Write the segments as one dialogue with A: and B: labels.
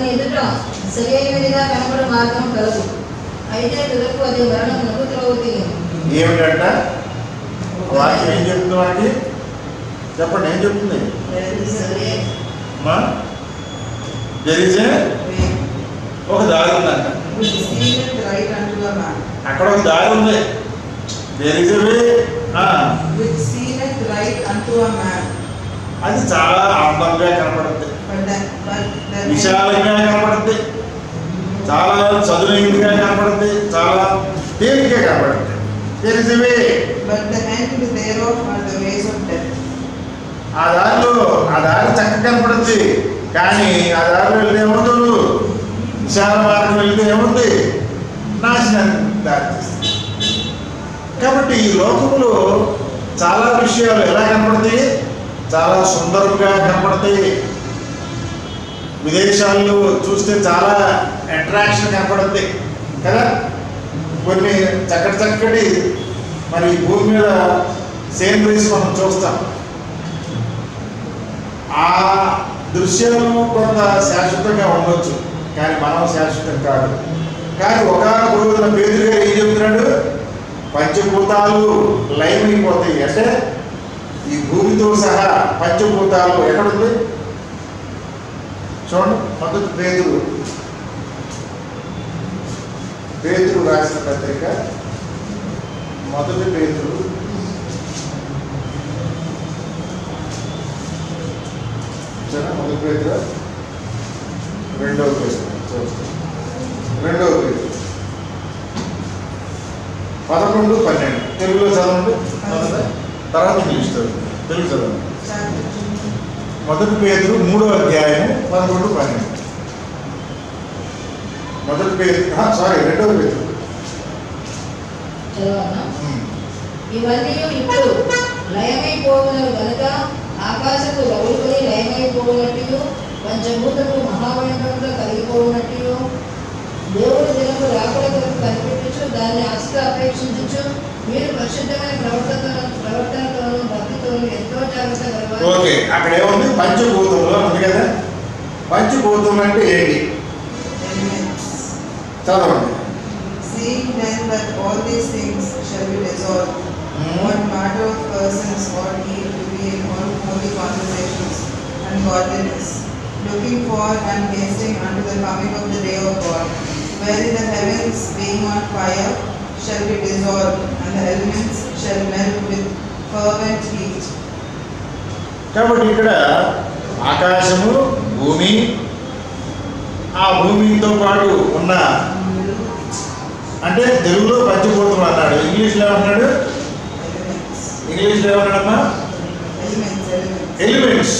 A: అతని ఎదుట సరైనదిగా కనబడు మార్గం కలదు. అయితే తుదకు అది మరణమునకు త్రోవ తీయను.
B: ఏమిటంట వాక్యం ఏం చెప్తుంది వాడికి? చెప్పండి, ఏం చెప్తుంది? ఒక దారి ఉందంట. అక్కడ ఒక దారి ఉంది. అది చాలా అందంగా కనపడుతుంది, విశాలంగా కనపడుతుంది, చాలా చదునైనదిగా కనపడుతుంది, చాలా తేలికగా కనపడుతుంది. ఆ దారి చక్కగా కనపడుతుంది, కానీ ఆ దారిలో వెళ్తే ఏముంటుంది? విశాల మార్గం వెళ్తే ఏముంది? నాశనానికి దారి తీస్తుంది. కాబట్టి ఈ లోకంలో చాలా విషయాలు ఎలా కనపడతాయి? చాలా సుందరంగా కనపడతాయి. విదేశాల్లో చూస్తే చాలా అట్రాక్షన్ కనపడుతుంది కదా. కొన్ని చక్కటి మరి భూమి మీద సీనరీస్ మనం చూస్తాం. ఆ దృశ్యాలు కొంత శాశ్వతంగా ఉండొచ్చు, కానీ మనం శాశ్వతం కాదు. కానీ ఒకనొక రోజున పేతురు గారు ఏం చెప్తున్నాడు? పంచభూతాలు లయమైపోతాయి. అంటే ఈ భూమితో సహా పంచభూతాలు ఎక్కడుంది చూడండి. మొదటి పేతురు రాసిన పత్రిక, మొదటి పేతురు మొదటి పేతురు రెండవ పేతురు 11-12 తెలుగులో చదవండి, తర్వాత ఇంగ్లీష్ చదవండి. తెలుగు చదవండి. మొదటి పేతురు 3వ అధ్యాయం 11-12. మొదటి పేతురు రెండవ పేతురు.
A: ఇవన్నీ ఇప్పుడు లయమైపోవునవి కనుక ఆకాశపు రవులుకొని లయమైపోవునట్టు పంచభూతములు మహాభయంకరంగా కలిగిపోవునట్టు దేవుడి దినము రాకడ కొరకు కనిపెట్టుచు దాన్ని ఆశగా అపేక్షించు మీరు పరిశుద్ధమైన ప్రవర్తనతోనూ భక్తితోనూ ఎంతో జాగ్రత్త కలవాలి.
B: ఓకే, అక్కడ ఏముంది? పంచభూతములు ఉంది కదా. పంచభూతములు అంటే ఏంటి? చదవండి.
C: Seeing then that all these things shall be dissolved, what matter of persons ought ye to be in all holy conversations and godliness, looking for and hasting unto the coming of the day of God, wherein the heavens being on fire shall be dissolved, and the elements shall melt with fervent heat.
B: కాబట్టి ఇక్కడ ఆకాశము, భూమి, ఆ భూమితో పాటు ఉన్న, అంటే తెలుగులో పంచభూతములు అన్నాడు, ఇంగ్లీష్లో ఏమన్నాడు? ఇంగ్లీష్లో ఏమన్నాడమ్మా? Elements.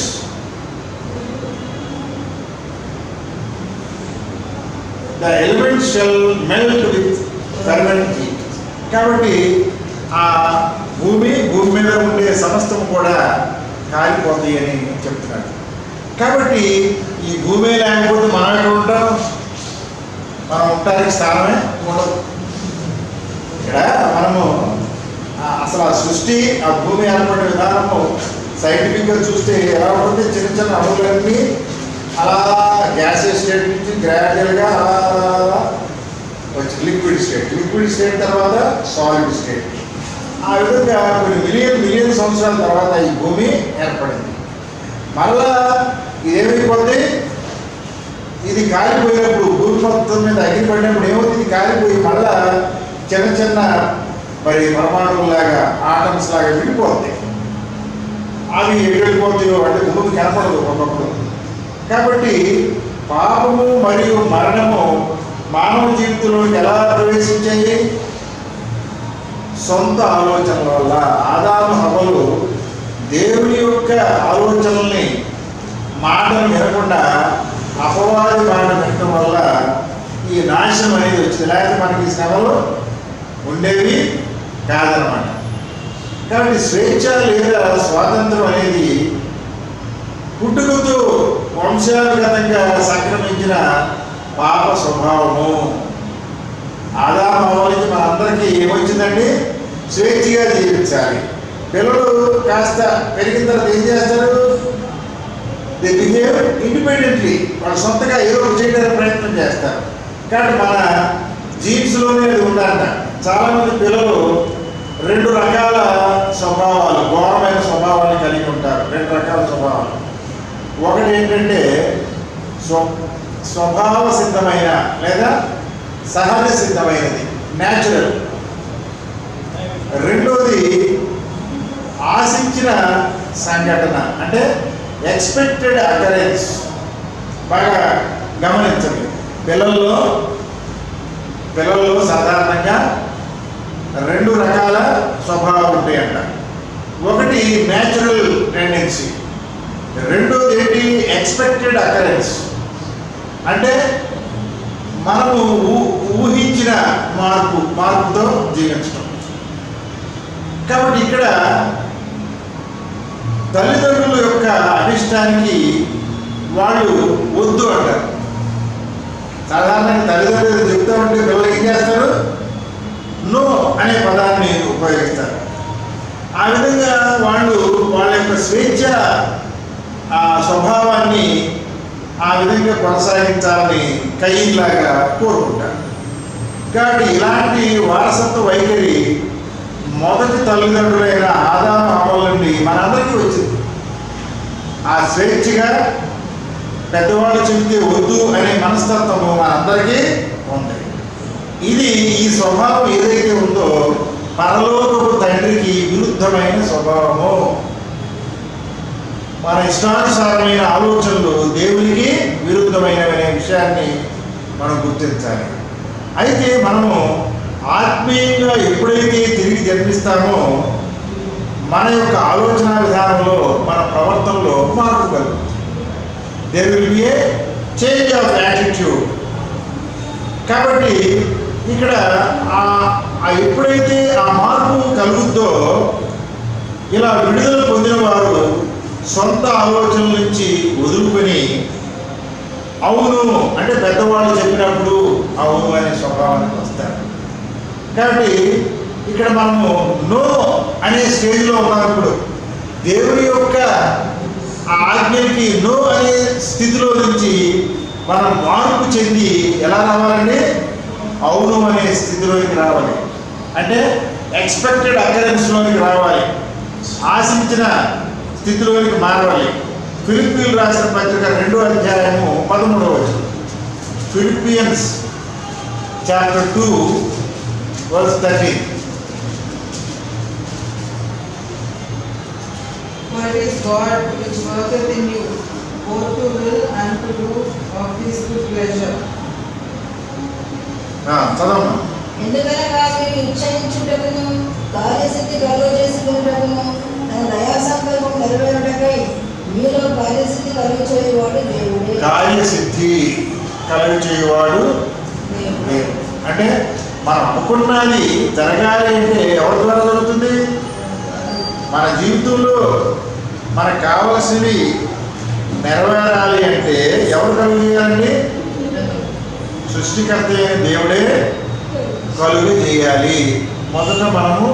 B: The elements shall melt with fervent heat. కాబట్టి ఆ భూమి మీద ఉండే సమస్తం కూడా కాలిపోతాయి అని చెప్తున్నాడు. కాబట్టి ఈ భూమి లేకపోతే మనం ఎక్కడ ఉంటాం? మనం ఉండడానికి స్థానమే ఉండదు. ఇక్కడ మనము అసలు ఆ సృష్టి, ఆ భూమి ఏర్పడే విధానము సైంటిఫిక్గా చూస్తే ఎలా ఉంటుంది? చిన్న అణువులన్నీ అలా గ్యాసెస్ స్టేట్ నుంచి గ్రాడ్యువల్గా అలా వచ్చి లిక్విడ్ స్టేట్ తర్వాత సాలిడ్ స్టేట్. ఆ విధంగా కొన్ని మిలియన్ సంవత్సరాల తర్వాత ఈ భూమి ఏర్పడింది. మళ్ళా ఇదేమైపోతే ఇది కాలిపోయినప్పుడు, భూమి మొత్తం మీద అగ్ని పడినప్పుడు ఏమవుతుంది? ఇది కాలిపోయి మళ్ళా చిన్న మరి పరమాణువులాగా, ఆటమ్స్ లాగా విడిపోతాయి. అవి వెళ్ళిపోతాయో అంటే భూమి కనపడదు ఒకప్పుడు. కాబట్టి పాపము మరియు మరణము మానవ జీవితంలోకి ఎలా ప్రవేశించాయి? సొంత ఆలోచనల వల్ల. ఆదాము హవ్వలు దేవుని యొక్క ఆలోచనల్ని, మాటలు వినకుండా అపవాది మాట వినడం వల్ల ఈ నాశనం అనేది వచ్చింది. లేకపోతే మనకి శ్రమలు ఉండేవి కాదనమాట. కాబట్టి స్వేచ్ఛ లేదా స్వాతంత్రం అనేది పుట్టుకతో వంశానుగతంగా సంక్రమించిన పాప స్వభావము. ఆదాము హవ్వల నుంచి మనందరికీ ఏమొచ్చిందండి? స్వేచ్ఛగా జీవించాలి. పిల్లలు కాస్త పెరిగిన తర్వాత ఏం చేస్తారు? They behave independently. వాళ్ళు సొంతగా ఏదో ఒకటి చేయడానికి ప్రయత్నం చేస్తారు. కాబట్టి మన జీన్స్లోనే అది ఉందంట. చాలామంది పిల్లలు 2 రకాల స్వభావాలు, ఘోరమైన స్వభావాన్ని కలిగి ఉంటారు. 2 రకాల స్వభావాలు. ఒకటి ఏంటంటే స్వభావ సిద్ధమైన లేదా సహజ సిద్ధమైనది, న్యాచురల్. రెండోది ఆశించిన సంఘటన, అంటే ఎక్స్పెక్టెడ్ అకరెన్స్. బాగా గమనించండి, పిల్లల్లో సాధారణంగా 2 రకాల స్వభావాలు ఉంటాయంట. ఒకటి న్యాచురల్ టెండెన్సీ, రెండోది ఏంటి ఎక్స్పెక్టెడ్ అకరెన్స్, అంటే మనము ఊహించిన మార్పుతో జీవించడం. కాబట్టి ఇక్కడ తల్లిదండ్రుల యొక్క అభిష్టానికి వాళ్ళు వద్దు అంటారు. సాధారణంగా తల్లిదండ్రులు చెప్తా ఉంటే పిల్లలు ఏం చేస్తారు? నో అనే పదాన్ని ఉపయోగిస్తారు. ఆ విధంగా వాళ్ళు వాళ్ళ యొక్క స్వేచ్ఛ స్వభావాన్ని ఆ విధంగా కొనసాగించాలని కయ్యిలాగా కోరుకుంటారు. కాబట్టి ఇలాంటి వారసత్వ వైఖరి మొదటి తల్లిదండ్రులైన ఆదాము హవ్వల నుండి మనందరికీ వచ్చింది. ఆ స్వేచ్ఛగా పెద్దవాళ్ళు చెబితే వద్దు అనే మనస్తత్వము మనందరికీ ఉంది. ఇది ఈ స్వభావం ఏదైతే ఉందో పరలోకపు తండ్రికి విరుద్ధమైన స్వభావము. మన ఇష్టానుసారమైన ఆలోచనలు దేవునికి విరుద్ధమైనవనే విషయాన్ని మనం గుర్తించాలి. అయితే మనము ఆత్మీయంగా ఎప్పుడైతే తిరిగి జన్మిస్తామో మన యొక్క ఆలోచన విధానంలో, మన ప్రవర్తనలో మార్పు కలుగుతుంది. There will be a change of attitude. కాబట్టి ఇక్కడ ఎప్పుడైతే ఆ మార్పు కలుగుద్దో, ఇలా విడుదల పొందిన వారు సొంత ఆలోచనల నుంచి వదులుకొని అవును అంటే పెద్దవాళ్ళు చెప్పినప్పుడు అవును అనే స్వభావానికి వస్తారు. కాబట్టి ఇక్కడ మనము నో అనే స్టేజ్లో ఉన్నప్పుడు దేవుని యొక్క ఆ ఆజ్ఞకి నో అనే స్థితిలో నుంచి మనం మార్పు చెంది ఎలా రావాలండి? అవును అనే స్థితిలోకి రావాలి. అంటే ఎక్స్పెక్టెడ్ అకరెన్స్లోనికి రావాలి, ఆశించిన స్థితిలోనికి మారాలి. ఫిలిప్పీయులు రాసిన పత్రిక 2వ అధ్యాయము 13వ వచనం. Philippians chapter 2 verse 13.
C: For it is God which worketh in you, both to will and to do of his good pleasure.
B: చదవమ్మా.
A: ఎందుకనగా మీరు ఇచ్చయించుటకును కార్యసిద్ధి కలుగజేసుకున్నటకును తన దయా సంకల్పం నెరవేరుటకై మీలో కార్యసిద్ధి కలుగచేయువాడు దేవుడే.
B: కార్యసిద్ధి కలుగచేయువాడు దేవుడే. అంటే మనం అనుకున్నది జరగాలి అంటే ఎవరి ద్వారా జరుగుతుంది? మన జీవితంలో మనకు కావలసినవి నెరవేరాలి అంటే ఎవరు కలుగు చేయాలండి? సృష్టికర్త అయిన దేవుడే కలుగు చేయాలి. మొదట మనము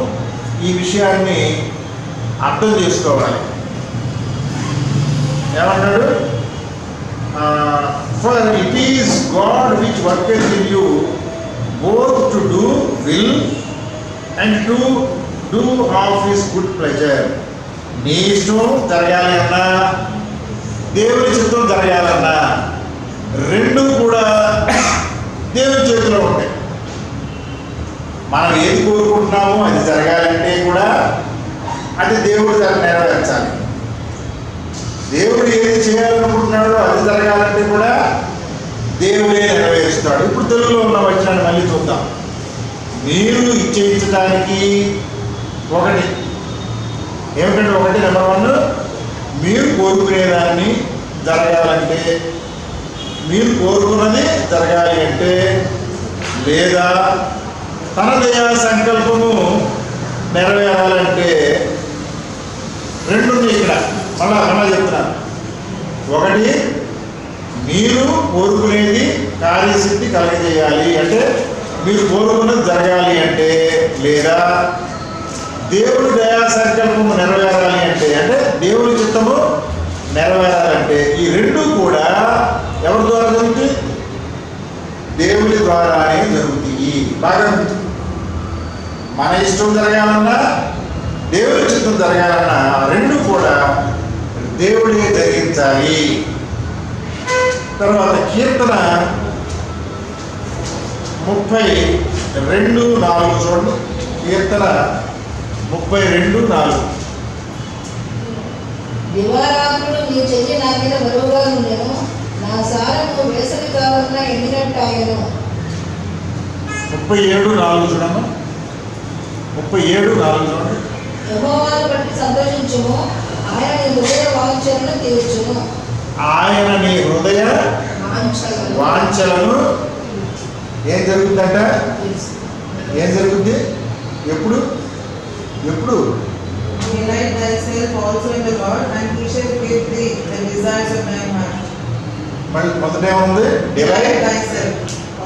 B: ఈ విషయాన్ని అర్థం చేసుకోవాలి. ఏమంటాడు? For it is God which works in you both to do will and to do of his good pleasure. నీ ఇష్టం జరగాలి అన్నా, దేవుని చిత్తం జరగాలన్నా, రెండు కూడా దేవుని చేతిలో ఉంటాయి. మనం ఏది కోరుకుంటున్నామో అది జరగాలంటే కూడా అది దేవుడు నెరవేర్చాలి. దేవుడు ఏది చేయాలనుకుంటున్నాడో అది జరగాలంటే కూడా దేవుడే నెరవేరుస్తాడు. ఇప్పుడు తెలుగులో ఉన్న వచనాన్ని మళ్ళీ చూద్దాం. మీరు ఇచ్చేయించడానికి ఒకటి ఏమిటంటే, ఒకటి నెంబర్ 1, మీరు కోరుకునేదాన్ని జరగాలంటే, మీరు కోరుకున్నది జరగాలి అంటే, లేదా తన దయా సంకల్పము నెరవేరాలంటే, రెండు ఇక్కడ మళ్ళా చెప్తున్నాను. ఒకటి, మీరు కోరుకునేది కార్యసిద్ధి కలగజేయాలి అంటే, మీరు కోరుకున్నది జరగాలి అంటే, లేదా దేవుడి దయా సంకల్పము నెరవేరాలి అంటే దేవుని చిత్తము నెరవేరాలంటే ఈ రెండు కూడా ఎవరి ద్వారా జరుగుతాయి? దేవుని ద్వారానే జరుగుతాయి. బాగా గుర్తు. మన ఇష్టం జరగాలన్నా దేవుని చిత్తం జరగాలన్నా రెండు కూడా దేవుడే జరిగించాలి. తర్వాత కీర్తన 32:4 చూడండి. కీర్తన 32:4.
A: దివారాత్రులు నీ చెయ్యి నా మీద బరువుగా ఉండెను, నా సారము వేసవి కావాలన్న ఎండినట్టాయను.
B: 37:4 చూడమ్మా. 37:4 చూడండి.
A: యెహోవాను బట్టి సంతోషించుము, ఆయన నీ హృదయ వాంఛలను తీర్చును.
B: ఆయన నీ హృదయ వాంఛలను ఏం జరుగుతుందట? ఏం జరుగుద్ది? ఎప్పుడు?
C: Delight thyself also in the Lord, and he shall give thee the desires of thine heart.
B: మళ్ళీ మొదటేముంది?
C: Delight thyself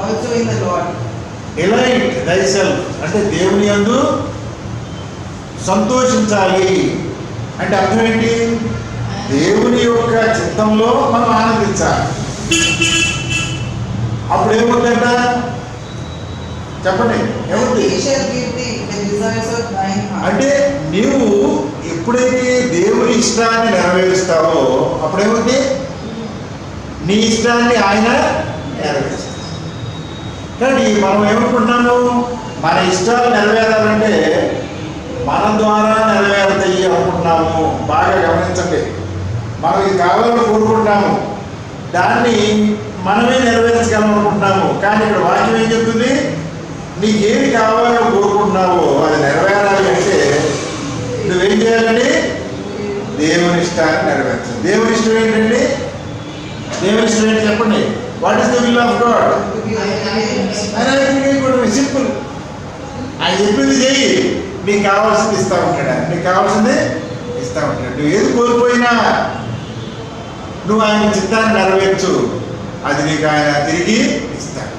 C: also in the Lord.
B: Delight thyself అంటే దేవుని యందు సంతోషించాలి. అంటే అర్థం ఏంటి? దేవుని యొక్క చిత్తంలో మనం ఆనందించాలి. అప్పుడు ఏముందంట? చెప్పండి, ఏముంది?
C: He shall give thee the desires of thine heart.
B: అంటే నీవు ఎప్పుడైతే దేవుని ఇష్టాన్ని నెరవేరుస్తావో అప్పుడేముంది? నీ ఇష్టాన్ని ఆయన నెరవేరుస్తాడు. కానీ మనం ఏమనుకుంటున్నాము? మన ఇష్టాలు నెరవేరాలంటే మన ద్వారా నెరవేరుతాయి అనుకుంటున్నాము. బాగా గమనించండి. మనం ఇది కావాలని కోరుకుంటున్నాము, దాన్ని మనమే నెరవేర్చగలం అనుకుంటున్నాము. కానీ ఇక్కడ వాక్యం ఏం చెప్తుంది? నీకేమి కావాలో కోరుకుంటున్నావో అది నెరవేరాలి అంటే నువ్వేం చేయాలండి? దేవుని ఇష్టాన్ని నెరవేర్చాలి. దేవుని ఇష్టం ఏంటండి? దేవుని ఇష్టం ఏంటి చెప్పండి? What is the will of God? ఆయన సింపుల్. ఆయన చెప్పింది చేయి, నీకు కావాల్సింది ఇస్తా ఉంటాడు. నీకు కావాల్సింది ఇస్తా ఉంటాడు. నువ్వు ఏది కోల్పోయినా నువ్వు ఆయన చిత్తాన్ని నెరవేర్చు, అది నీకు ఆయన తిరిగి ఇస్తాడు.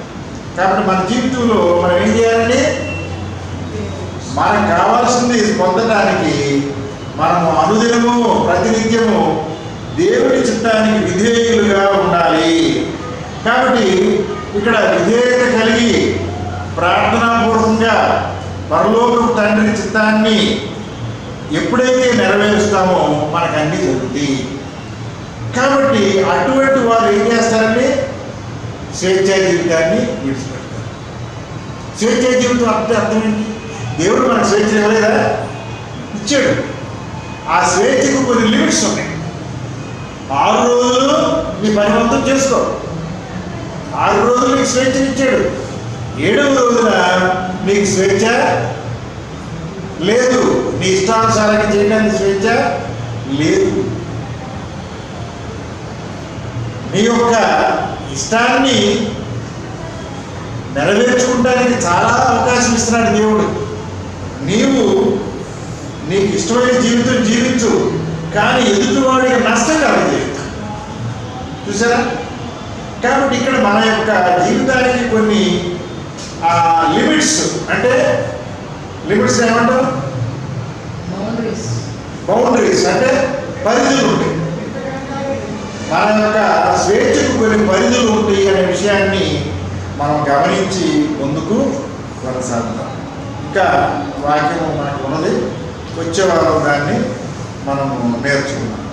B: కాబట్టి మన జీవితంలో మనం ఏం చేయాలండి? మనకు కావాల్సింది పొందడానికి మనము అనుదినము ప్రతినిత్యము దేవుని చిత్తానికి విధేయులుగా ఉండాలి. కాబట్టి ఇక్కడ విధేయత కలిగి ప్రార్థనాపూర్వకంగా పరలోకపు తండ్రి చిత్తాన్ని ఎప్పుడైతే నెరవేరుస్తామో మనకు అన్నీ జరుగుతాయి. కాబట్టి అటువంటి వారు ఏం చేస్తారండి? స్వేచ్ఛా జీవితాన్ని విడిచిపెడతారు. స్వేచ్ఛా జీవితం అర్థం ఏంటి? దేవుడు మనకు స్వేచ్ఛ ఇవ్వలేదా? ఇచ్చాడు. ఆ స్వేచ్ఛకు కొన్ని లిమిట్స్ ఉన్నాయి. 6 రోజులు నీ పని మొత్తం చేసుకో. 6 రోజులు నీకు స్వేచ్ఛను ఇచ్చాడు. 7వ రోజున నీకు స్వేచ్ఛ లేదు. నీ ఇష్టానుసారంగా చేయడానికి స్వేచ్ఛ లేదు. నీ యొక్క ఇష్టాన్ని నెరవేర్చుకోవడానికి చాలా అవకాశం ఇస్తున్నాడు దేవుడు. నీవు నీకు ఇష్టమైన జీవితం జీవించు, కానీ ఎదుటివాడికి నష్టం కలగజేయదు. చూసారా? కాబట్టి ఇక్కడ మన యొక్క జీవితానికి కొన్ని లిమిట్స్, అంటే లిమిట్స్ ఏమంటారు? బౌండరీస్ అంటే పరిధులు ఉంటాయి. మన యొక్క స్వేచ్ఛకు కొన్ని పరిధులు ఉంటాయి అనే విషయాన్ని మనం గమనించి ముందుకు కొనసాగుతాం. ఇంకా వాక్యం మనకు ఉన్నది, వచ్చే వారం దాన్ని మనము నేర్చుకుందాం.